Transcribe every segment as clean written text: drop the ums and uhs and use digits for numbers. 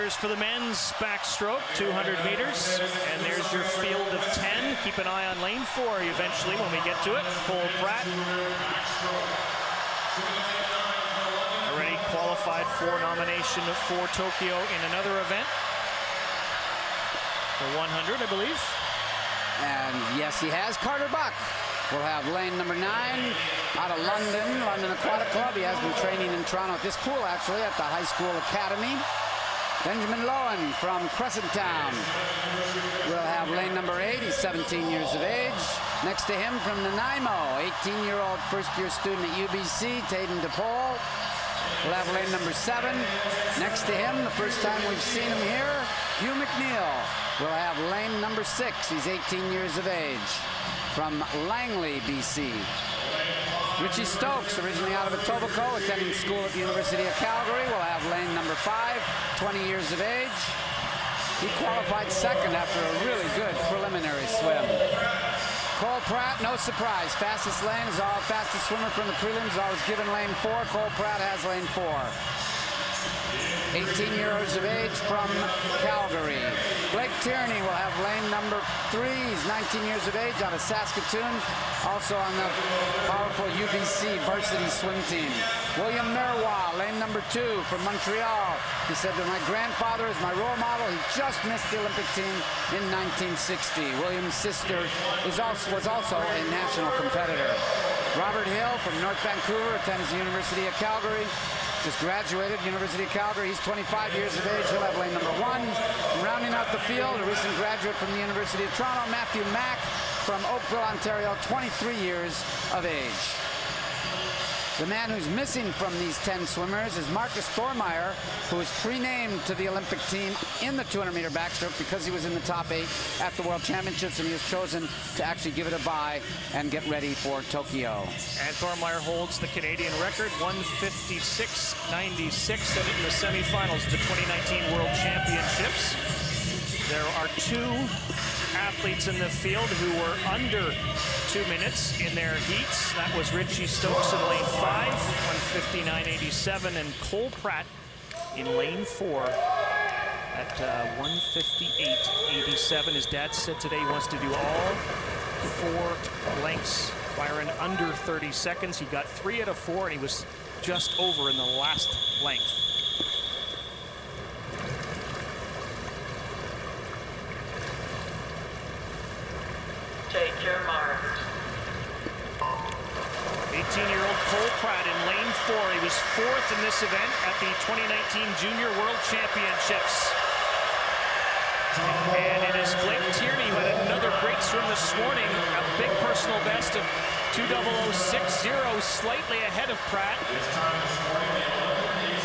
meters for the men's backstroke, 200 meters. And there's your field of 10. Keep an eye on lane 4 eventually when we get to it. Cole Pratt. Already qualified for nomination for Tokyo in another event. The 100, I believe. And yes, he has. Carter Buck will have lane number 9 out of London Aquatic Club. He has been training in Toronto at this pool, actually, at the high school academy. Benjamin Lowen from Crescent Town will have lane number 8. He's 17 years of age. Next to him from Nanaimo, 18-year-old first-year student at UBC, Taden DePaul. We'll have lane number 7. Next to him, the first time we've seen him here, Hugh McNeil will have lane number 6. He's 18 years of age from Langley, BC. Richie Stokes, originally out of Etobicoke, attending school at the University of Calgary, will have lane number 5, 20 years of age. He qualified second after a really good preliminary swim. Cole Pratt, no surprise, fastest lane is all fastest swimmer from the prelims, always given lane 4. Cole Pratt has lane 4. 18 years of age from Calgary. Blake Tierney will have lane number 3. He's 19 years of age out of Saskatchewan, also on the powerful UBC varsity swim team. William Merwa, lane number 2 from Montreal. He said that my grandfather is my role model. He just missed the Olympic team in 1960. William's sister was also a national competitor. Robert Hill from North Vancouver attends the University of Calgary. Just graduated, University of Calgary. He's 25 years of age. He'll have lane number 1. And rounding out the field, a recent graduate from the University of Toronto, Matthew Mack from Oakville, Ontario, 23 years of age. The man who's missing from these 10 swimmers is Marcus Thormeyer, who was pre-named to the Olympic team in the 200-meter backstroke because he was in the top 8 at the World Championships, and he has chosen to actually give it a bye and get ready for Tokyo. And Thormeyer holds the Canadian record, 156.96, and in the semifinals of the 2019 World Championships. There are 2 athletes in the field who were under 2 minutes in their heats. That was Richie Stokes in lane 5, 159.87, and Cole Pratt in lane 4 at 158.87. His dad said today he wants to do all 4 lengths firing under 30 seconds. He got 3 out of 4, and he was just over in the last length. Take your mark. 18-year-old Cole Pratt in lane 4. He was 4th in this event at the 2019 Junior World Championships. And it is Blake Tierney who had another great swim this morning. A big personal best of 2:00.60, slightly ahead of Pratt.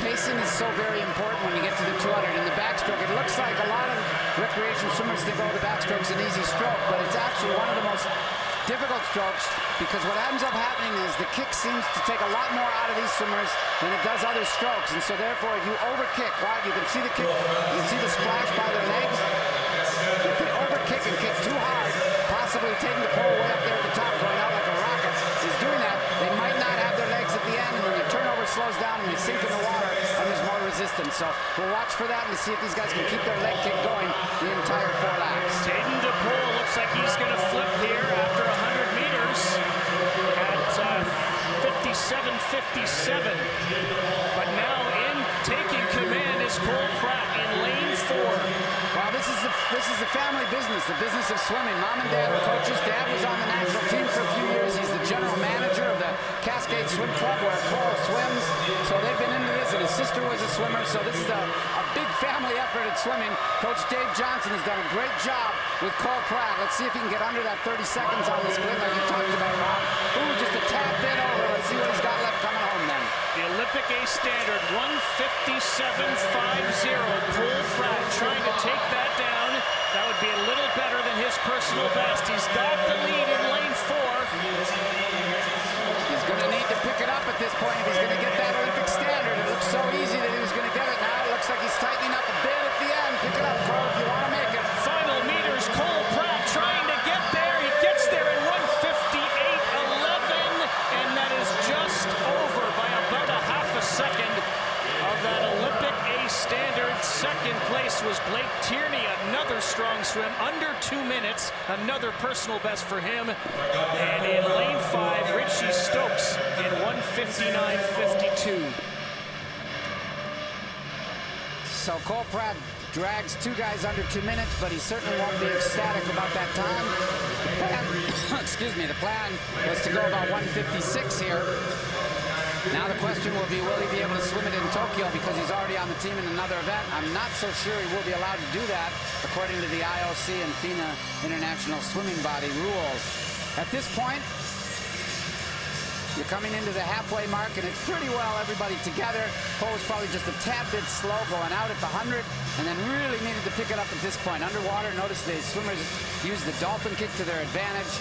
Pacing is so very important when you get to the 200. In the backstroke, it looks like a lot of recreation swimmers think, oh, the backstroke's an easy stroke, but it's actually one of the most difficult strokes, because what ends up happening is the kick seems to take a lot more out of these swimmers than it does other strokes, and so therefore if you overkick, right, you can see the kick, you can see the splash by their legs. If they overkick and kick too hard, possibly taking the pole way up there at the top, going out like a rocket, is doing that, they might not have their legs at the end, and then the turnover slows down and they sink in the water, and there's more resistance. So we'll watch for that and to see if these guys can keep their leg kick going the entire 4 laps. Taden DePaul looks like he's going to flip here after 100 meters at 57.57. But now in taking command is Cole Pratt in lane 4. Well, this is the family business, the business of swimming. Mom and Dad are coaches. Dad was on the national team for a few years. He's the general manager of the Cascade Swim Club where Cole swims. So they've been into this, and his sister was a swimmer. So this is a big family effort at swimming. Coach Dave Johnson has done a great job with Cole Pratt. Let's see if he can get under that 30 seconds on the split like you talked about, Rob. Ooh, just a tad bit over. Let's see what he's got left coming home then. The Olympic A standard, 157.50. Cole Pratt trying to take that down. That would be a little better than his personal best. He's got the lead in lane 4. He's going to need to pick it up at this point if he's going to get that Olympic standard. It looks so easy that he was going to get it. Now it looks like he's tightening up a bit at the end. Pick it up, Cole, if you want to make it. Final meters, Cole Pratt trying to get there. He gets there in 158.11, and that is just over by about a half a second of that Olympic A standard second place was Blake Tierney, another strong swim, under 2 minutes, another personal best for him. And in lane 5, Richie Stokes in 1:59.52. So Cole Pratt drags 2 guys under 2 minutes, but he certainly won't be ecstatic about that time. The plan, excuse me, the plan was to go about 1:56 here. Now the question will be, will he be able to swim it in Tokyo, because he's already on the team in another event. I'm not so sure he will be allowed to do that according to the IOC and FINA International Swimming Body rules. At this point, you're coming into the halfway mark, and it's pretty well everybody together. Cole was probably just a tad bit slow going out at the 100, and then really needed to pick it up at this point. Underwater, notice the swimmers use the dolphin kick to their advantage.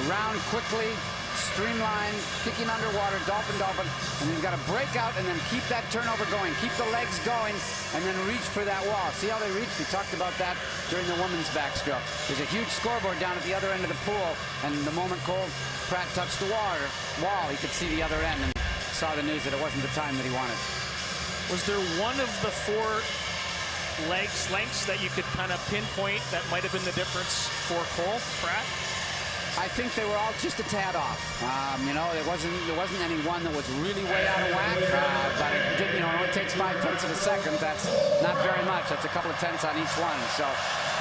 Around quickly, streamline, kicking underwater, dolphin, dolphin, and then you've got to break out and then keep that turnover going. Keep the legs going, and then reach for that wall. See how they reach? We talked about that during the women's backstroke. There's a huge scoreboard down at the other end of the pool, and the moment Cole Pratt touched the wall, he could see the other end and saw the news that it wasn't the time that he wanted. Was there one of the 4 lengths that you could kind of pinpoint that might have been the difference for Cole Pratt? I think they were all just a tad off. You know, there wasn't any one that was really way out of whack. But it did, you know, it only takes 5/10 of a second. That's not very much. That's a couple of tenths on each one. So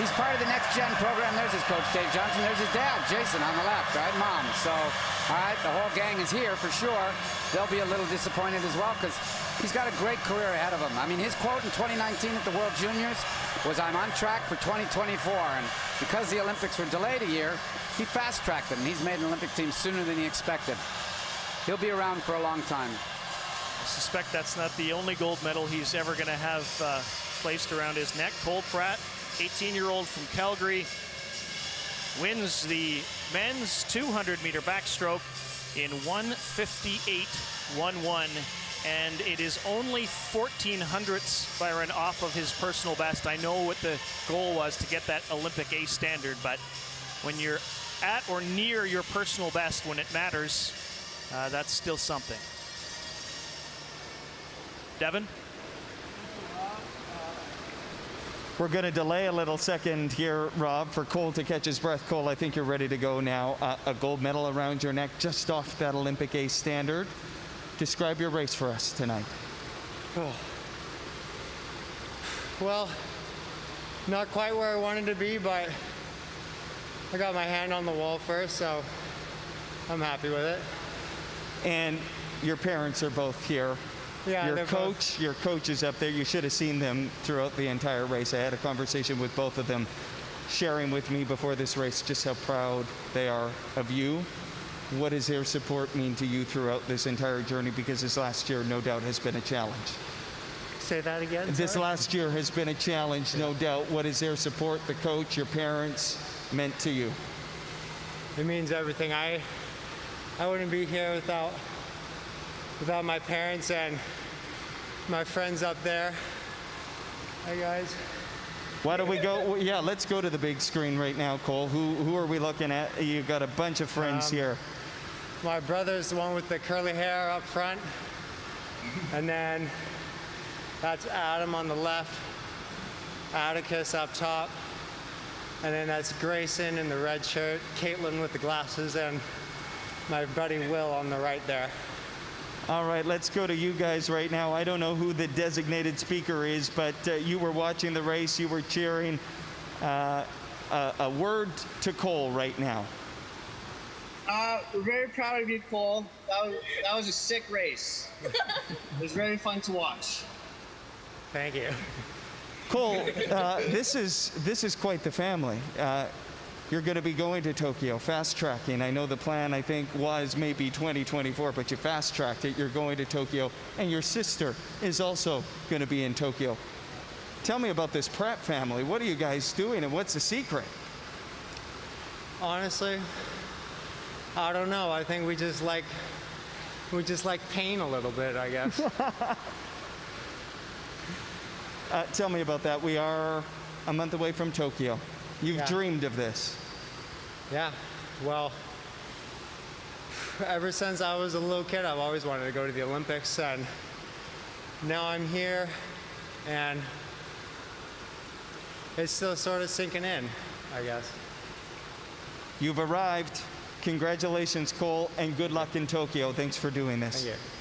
he's part of the next gen program. There's his coach, Dave Johnson. There's his dad, Jason, on the left, right? Mom. So, all right, the whole gang is here for sure. They'll be a little disappointed as well, because he's got a great career ahead of him. I mean, his quote in 2019 at the World Juniors was, "I'm on track for 2024." And because the Olympics were delayed a year, he fast-tracked it, and he's made an Olympic team sooner than he expected. He'll be around for a long time. I suspect that's not the only gold medal he's ever going to have placed around his neck. Cole Pratt, 18-year-old from Calgary, wins the men's 200-meter backstroke in 1:58.11. And it is only 14 hundredths, Byron, off of his personal best. I know what the goal was, to get that Olympic A standard, but when you're at or near your personal best when it matters, that's still something. Devin? We're going to delay a little second here, Rob, for Cole to catch his breath. Cole, I think you're ready to go now. A gold medal around your neck, just off that Olympic A standard. Describe your race for us tonight. Oh. Well, not quite where I wanted to be, but I got my hand on the wall first, so I'm happy with it. And your parents are both here. Yeah, your coach is up there. You should have seen them throughout the entire race. I had a conversation with both of them, sharing with me before this race just how proud they are of you. What does their support mean to you throughout this entire journey? Because this last year, no doubt, has been a challenge. Say that again? This sorry? last year has been a challenge, no doubt. What is their support, the coach, your parents, meant to you? It means everything. I wouldn't be here without my parents and my friends up there. Hi, guys. Why don't we go? Yeah, let's go to the big screen right now, Cole. Who are we looking at? You've got a bunch of friends here. My brother's the one with the curly hair up front. And then that's Adam on the left, Atticus up top. And then that's Grayson in the red shirt, Caitlin with the glasses, and my buddy Will on the right there. All right, let's go to you guys right now. I don't know who the designated speaker is, but you were watching the race, you were cheering. A word to Cole right now. We're very proud of you, Cole. That was a sick race. It was very fun to watch. Thank you. Cole, this is quite the family. You're going to be going to Tokyo, fast tracking. I know the plan, I think, was maybe 2024, but you fast tracked it. You're going to Tokyo, and your sister is also going to be in Tokyo. Tell me about this Pratt family. What are you guys doing, and what's the secret? Honestly, I don't know. I think we just like pain a little bit, I guess. Tell me about that. We are a month away from Tokyo. You've dreamed of this. Yeah, well, ever since I was a little kid, I've always wanted to go to the Olympics, and now I'm here, and it's still sort of sinking in, I guess. You've arrived. Congratulations, Cole, and good luck in Tokyo. Thanks for doing this. Thank you.